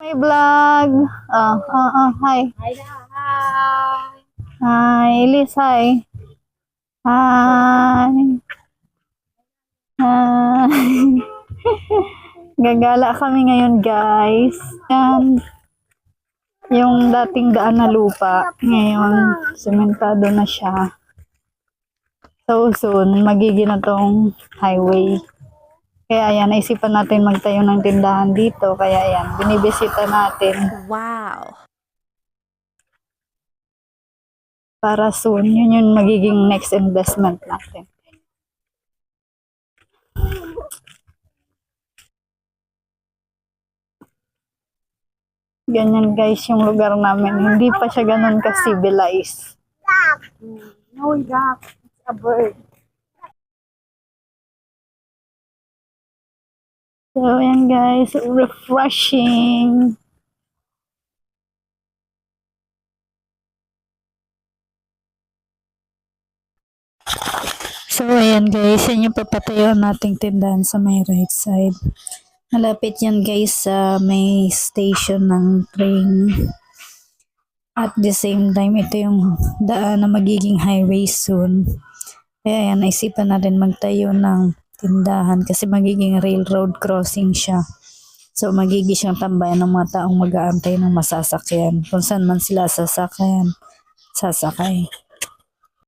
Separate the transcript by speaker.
Speaker 1: Hi vlog. Hi.
Speaker 2: Hi na, hi!
Speaker 1: Hi, Elise, hi. Hi. Hi. Gagala kami ngayon, guys. Yan. Yung dating daan na lupa, ngayon, sementado na siya. So soon, magiging na tong highway. Kaya ayan, naisipan natin magtayo ng tindahan dito. Kaya ayan, binibisita natin.
Speaker 2: Wow!
Speaker 1: Para soon, yun yung magiging next investment natin. Ganyan guys yung lugar namin. Hindi pa siya ganun ka-civilized.
Speaker 2: No, duck. It's a bird.
Speaker 1: So, ayan guys, refreshing. So, ayan guys, yan yung papatayuan nating tindahan sa may right side. Malapit yan guys sa may station ng train. At the same time, ito yung daan na magiging highway soon. Kaya ayan, naisipan na rin magtayo ng tindahan kasi magiging railroad crossing siya. So, magiging siyang tambayan ng mga taong mag-aantay ng masasakyan. Kung saan man sila sasakyan, sasakay.